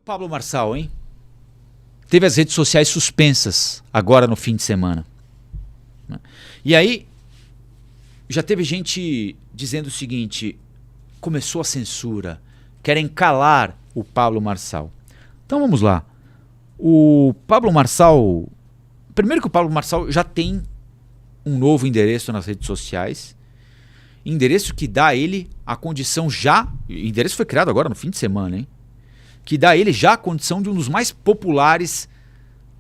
Pablo Marçal, hein? Teve as redes sociais suspensas agora no fim de semana. E aí, já teve gente dizendo o seguinte: começou a censura, querem calar o Pablo Marçal. Então vamos lá. O Pablo Marçal... Primeiro que o Pablo Marçal já tem um novo endereço nas redes sociais. Endereço que dá a ele a condição já... O endereço foi criado agora no fim de semana, hein? Que dá a ele já a condição de um dos mais populares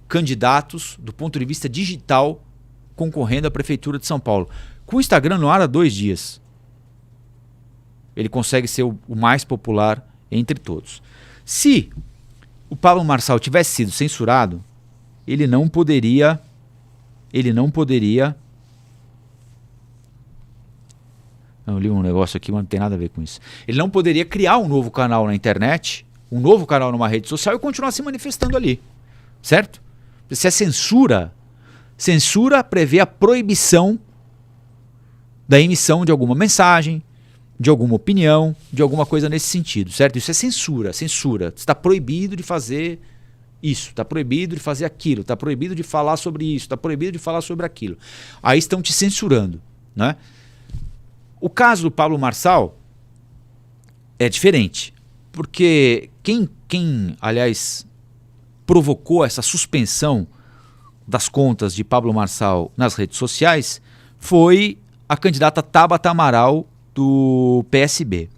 candidatos do ponto de vista digital concorrendo à Prefeitura de São Paulo. Com o Instagram no ar há 2 dias, ele consegue ser o mais popular entre todos. Se o Pablo Marçal tivesse sido censurado, ele não poderia... Eu li um negócio aqui, mas não tem nada a ver com isso. Ele não poderia criar um novo canal na internet, um novo canal numa rede social e continuar se manifestando ali. Certo? Se é censura, censura prevê a proibição da emissão de alguma mensagem, de alguma opinião, de alguma coisa nesse sentido, certo? Isso é censura, censura. Está proibido de fazer isso, está proibido de fazer aquilo, está proibido de falar sobre isso, está proibido de falar sobre aquilo. Aí estão te censurando, né? O caso do Pablo Marçal é diferente, porque quem aliás, provocou essa suspensão das contas de Pablo Marçal nas redes sociais foi a candidata Tabata Amaral do PSB.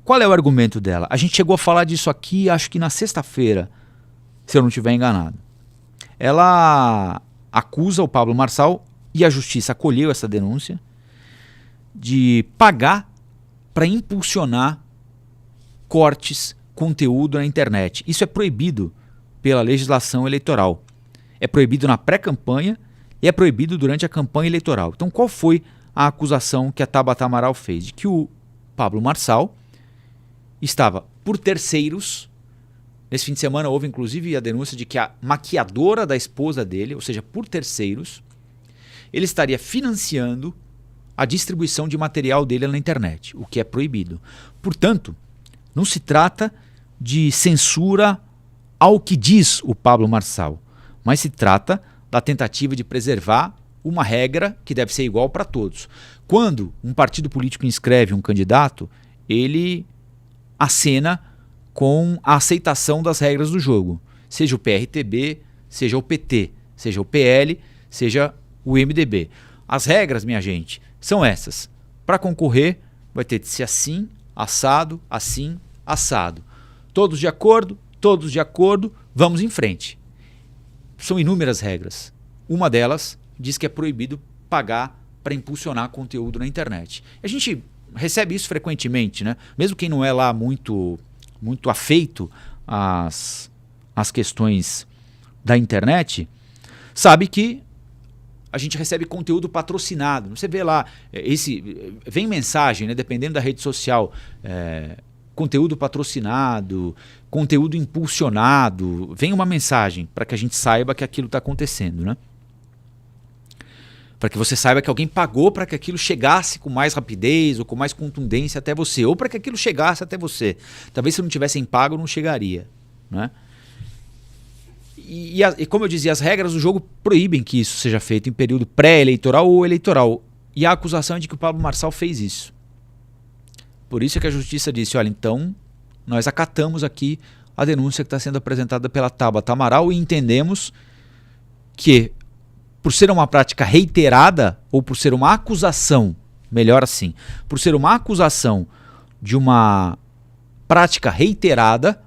Qual é o argumento dela? A gente chegou a falar disso aqui, acho que na sexta-feira, se eu não estiver enganado. Ela acusa o Pablo Marçal, e a justiça acolheu essa denúncia, de pagar para impulsionar cortes, conteúdo na internet. Isso é proibido pela legislação eleitoral. É proibido na pré-campanha e é proibido durante a campanha eleitoral. Então qual foi a acusação que a Tabata Amaral fez? De que o Pablo Marçal estava por terceiros. Nesse fim de semana houve inclusive a denúncia de que a maquiadora da esposa dele, ou seja, por terceiros, ele estaria financiando a distribuição de material dele na internet, o que é proibido. Portanto, não se trata de censura ao que diz o Pablo Marçal, mas se trata da tentativa de preservar uma regra que deve ser igual para todos. Quando um partido político inscreve um candidato, ele acena com a aceitação das regras do jogo, seja o PRTB, seja o PT, seja o PL, seja o MDB. As regras, minha gente, são essas. Para concorrer, vai ter de ser assim, assado, assim, assado. Todos de acordo, vamos em frente. São inúmeras regras. Uma delas diz que é proibido pagar para impulsionar conteúdo na internet. A gente recebe isso frequentemente, né? Mesmo quem não é lá muito afeito às questões da internet, sabe que a gente recebe conteúdo patrocinado. Você vê lá, vem mensagem, né, dependendo da rede social, conteúdo patrocinado, conteúdo impulsionado, vem uma mensagem para que a gente saiba que aquilo está acontecendo, né? Para que você saiba que alguém pagou para que aquilo chegasse com mais rapidez ou com mais contundência até você, ou para que aquilo chegasse até você. Talvez se não tivessem pago não chegaria, né? E como eu dizia, as regras do jogo proíbem que isso seja feito em período pré-eleitoral ou eleitoral. E a acusação é de que o Pablo Marçal fez isso. Por isso é que a justiça disse, olha, então nós acatamos aqui a denúncia que está sendo apresentada pela Tabata Amaral e entendemos que, por ser uma prática reiterada, ou por ser uma acusação, melhor assim, por ser uma acusação de uma prática reiterada,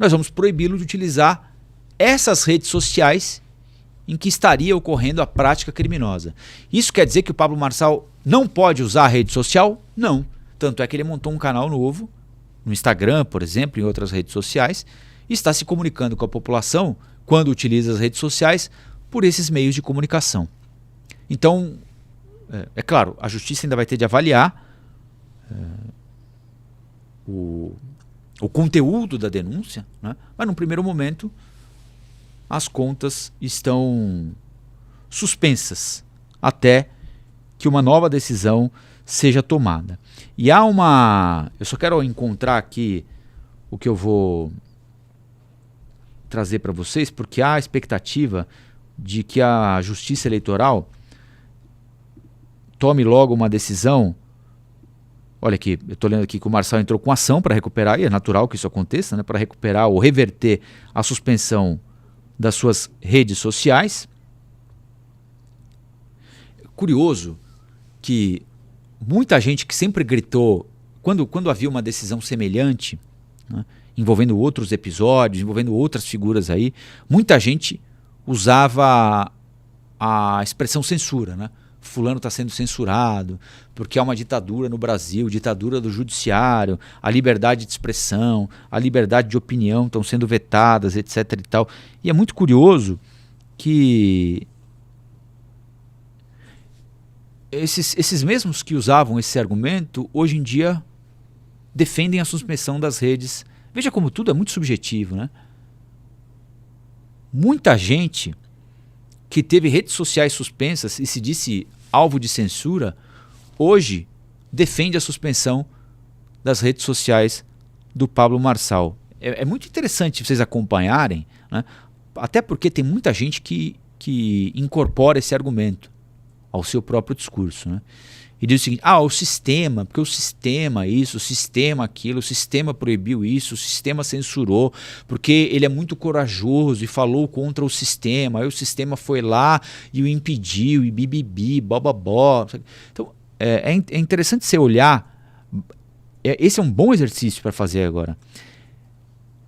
nós vamos proibi-lo de utilizar essas redes sociais em que estaria ocorrendo a prática criminosa. Isso quer dizer que o Pablo Marçal não pode usar a rede social? Não. Tanto é que ele montou um canal novo, no Instagram, por exemplo, em outras redes sociais, e está se comunicando com a população, quando utiliza as redes sociais, por esses meios de comunicação. Então, é claro, a justiça ainda vai ter de avaliar o conteúdo da denúncia, né? Mas num primeiro momento as contas estão suspensas até que uma nova decisão seja tomada. E há uma... Eu só quero encontrar aqui o que eu vou trazer para vocês, porque há a expectativa de que a Justiça Eleitoral tome logo uma decisão. Olha aqui, eu estou lendo aqui que o Marçal entrou com ação para recuperar, e é natural que isso aconteça, né, para recuperar ou reverter a suspensão das suas redes sociais. Curioso que muita gente que sempre gritou, quando havia uma decisão semelhante, né, envolvendo outros episódios, envolvendo outras figuras aí, muita gente usava a expressão censura, né? Fulano está sendo censurado, porque há uma ditadura no Brasil, ditadura do judiciário, a liberdade de expressão, a liberdade de opinião estão sendo vetadas, etc. e tal. E é muito curioso que esses mesmos que usavam esse argumento, hoje em dia defendem a suspensão das redes. Veja como tudo é muito subjetivo, né? Muita gente que teve redes sociais suspensas e se disse alvo de censura, hoje defende a suspensão das redes sociais do Pablo Marçal. É muito interessante vocês acompanharem, né? Até porque tem muita gente que incorpora esse argumento ao seu próprio discurso, né? E diz o seguinte: o sistema, porque o sistema isso, o sistema aquilo, o sistema proibiu isso, o sistema censurou, porque ele é muito corajoso e falou contra o sistema, aí o sistema foi lá e o impediu, e bibibi, bobobó. Então, é interessante você olhar, esse é um bom exercício para fazer agora.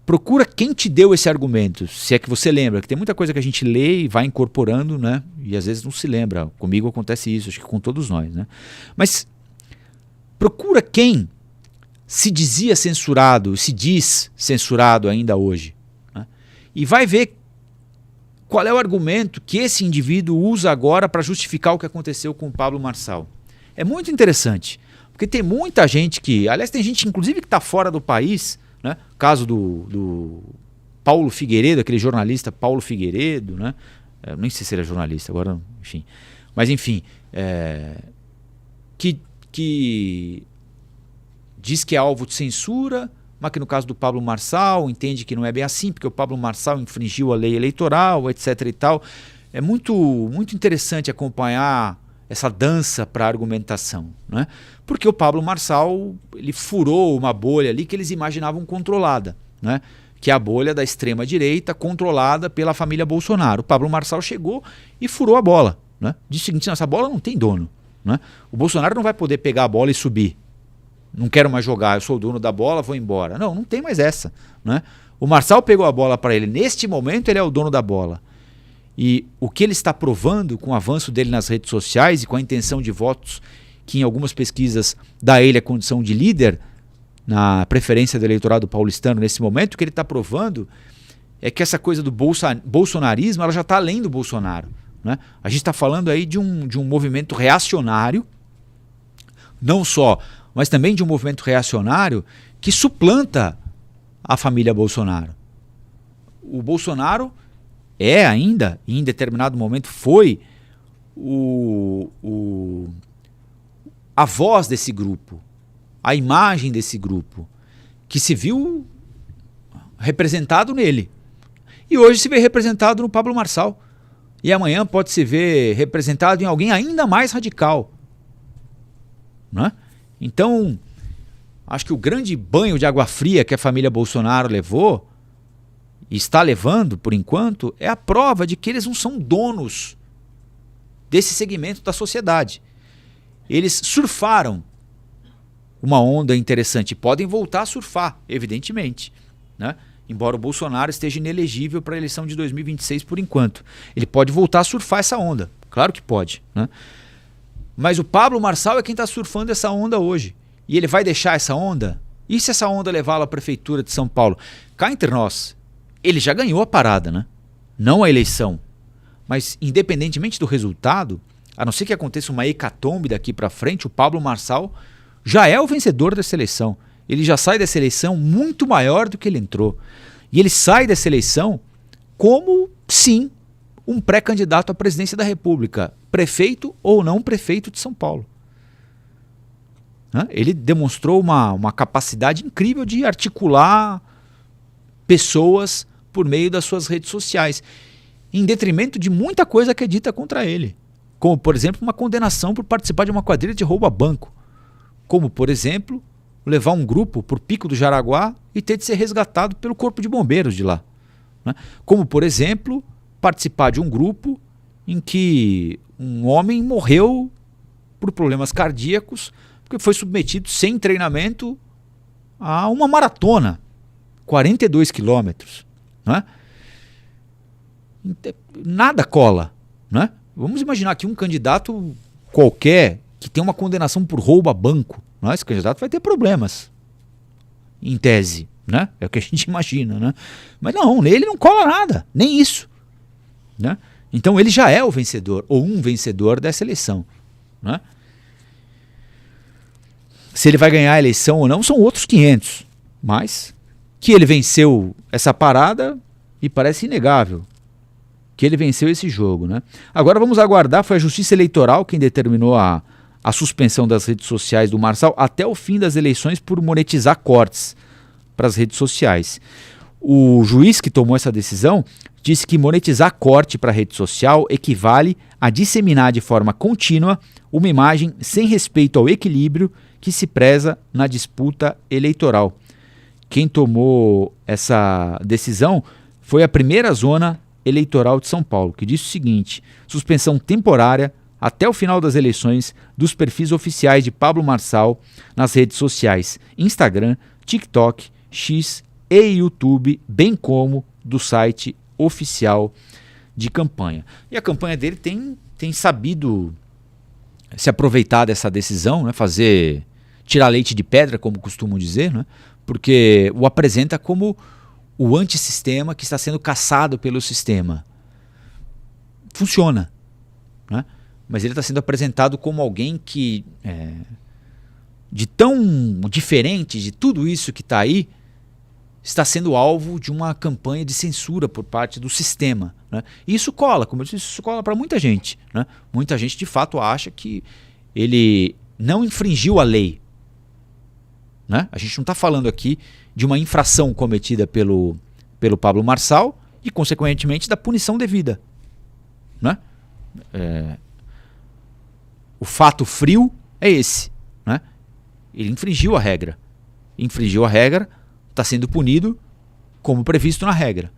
Procura quem te deu esse argumento, se é que você lembra, que tem muita coisa que a gente lê e vai incorporando, né? E às vezes não se lembra. Comigo acontece isso, acho que com todos nós, né? Mas procura quem se dizia censurado, se diz censurado ainda hoje, né? E vai ver qual é o argumento que esse indivíduo usa agora para justificar o que aconteceu com o Pablo Marçal. É muito interessante, porque tem muita gente que, aliás, tem gente inclusive que está fora do país, né? Caso do Paulo Figueiredo, aquele jornalista Paulo Figueiredo, né? Nem sei se ele é jornalista agora, enfim. Mas enfim, que diz que é alvo de censura, mas que no caso do Pablo Marçal entende que não é bem assim, porque o Pablo Marçal infringiu a lei eleitoral, etc. e tal. É muito, muito interessante acompanhar essa dança para argumentação, né? Porque o Pablo Marçal ele furou uma bolha ali que eles imaginavam controlada, né? Que é a bolha da extrema-direita controlada pela família Bolsonaro. O Pablo Marçal chegou e furou a bola, né? Disse o seguinte: essa bola não tem dono, né? O Bolsonaro não vai poder pegar a bola e subir. Não quero mais jogar, eu sou o dono da bola, vou embora. Não, não tem mais essa, né? O Marçal pegou a bola para ele. Neste momento ele é o dono da bola. E o que ele está provando com o avanço dele nas redes sociais e com a intenção de votos que em algumas pesquisas dá a ele a condição de líder na preferência do eleitorado paulistano nesse momento, o que ele está provando é que essa coisa do bolsonarismo ela já está além do Bolsonaro, né? A gente está falando aí de um movimento reacionário, não só, mas também de um movimento reacionário que suplanta a família Bolsonaro. O Bolsonaro é ainda, e em determinado momento foi, a voz desse grupo, a imagem desse grupo, que se viu representado nele. E hoje se vê representado no Pablo Marçal. E amanhã pode se ver representado em alguém ainda mais radical, né? Então, acho que o grande banho de água fria que a família Bolsonaro levou, e está levando por enquanto, é a prova de que eles não são donos desse segmento da sociedade. Eles surfaram uma onda interessante, podem voltar a surfar, evidentemente, né? Embora o Bolsonaro esteja inelegível para a eleição de 2026 por enquanto. Ele pode voltar a surfar essa onda, claro que pode, né? Mas o Pablo Marçal é quem está surfando essa onda hoje. E ele vai deixar essa onda? E se essa onda levá-lo à prefeitura de São Paulo? Cá entre nós, ele já ganhou a parada, né? Não a eleição. Mas independentemente do resultado, a não ser que aconteça uma hecatombe daqui para frente, o Pablo Marçal já é o vencedor dessa eleição. Ele já sai dessa eleição muito maior do que ele entrou. E ele sai dessa eleição como, sim, um pré-candidato à presidência da República, prefeito ou não prefeito de São Paulo. Ele demonstrou uma capacidade incrível de articular pessoas por meio das suas redes sociais, em detrimento de muita coisa que é dita contra ele. Como, por exemplo, uma condenação por participar de uma quadrilha de roubo a banco. Como, por exemplo, levar um grupo por Pico do Jaraguá e ter de ser resgatado pelo Corpo de Bombeiros de lá. Né? Como, por exemplo, participar de um grupo em que um homem morreu por problemas cardíacos porque foi submetido sem treinamento a uma maratona, 42 quilômetros. Né? Nada cola. Né? Vamos imaginar que um candidato qualquer que tem uma condenação por roubo a banco, né? Esse candidato vai ter problemas, em tese. Né? É o que a gente imagina. Né? Mas não, nele não cola nada, nem isso. Né? Então ele já é o vencedor, ou um vencedor dessa eleição. Né? Se ele vai ganhar a eleição ou não, são outros 500. Mas que ele venceu essa parada, e parece inegável que ele venceu esse jogo. Né? Agora vamos aguardar, foi a Justiça Eleitoral quem determinou a suspensão das redes sociais do Marçal até o fim das eleições por monetizar cortes para as redes sociais. O juiz que tomou essa decisão disse que monetizar corte para a rede social equivale a disseminar de forma contínua uma imagem sem respeito ao equilíbrio que se preza na disputa eleitoral. Quem tomou essa decisão foi a primeira zona eleitoral de São Paulo, que disse o seguinte: suspensão temporária até o final das eleições dos perfis oficiais de Pablo Marçal nas redes sociais Instagram, TikTok, X e YouTube, bem como do site oficial de campanha. E a campanha dele tem sabido se aproveitar dessa decisão, né, tirar leite de pedra, como costumam dizer, né, porque o apresenta como o antissistema que está sendo caçado pelo sistema. Funciona, né? Mas ele está sendo apresentado como alguém que, de tão diferente de tudo isso que está aí, está sendo alvo de uma campanha de censura por parte do sistema. Né? E isso cola, como eu disse, isso cola para muita gente. Né? Muita gente de fato acha que ele não infringiu a lei. Né? A gente não está falando aqui de uma infração cometida pelo Pablo Marçal e, consequentemente, da punição devida. Né? O fato frio é esse. Né? Ele infringiu a regra. Infringiu a regra, está sendo punido como previsto na regra.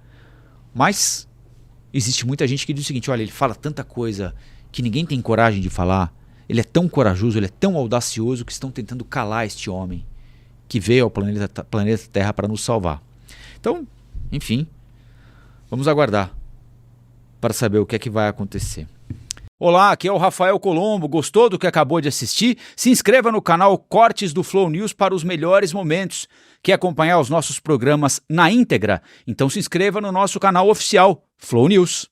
Mas existe muita gente que diz o seguinte: olha, ele fala tanta coisa que ninguém tem coragem de falar. Ele é tão corajoso, ele é tão audacioso que estão tentando calar este homem que veio ao planeta Terra para nos salvar. Então, enfim, vamos aguardar para saber o que é que vai acontecer. Olá, aqui é o Rafael Colombo. Gostou do que acabou de assistir? Se inscreva no canal Cortes do Flow News para os melhores momentos. Quer acompanhar os nossos programas na íntegra? Então se inscreva no nosso canal oficial, Flow News.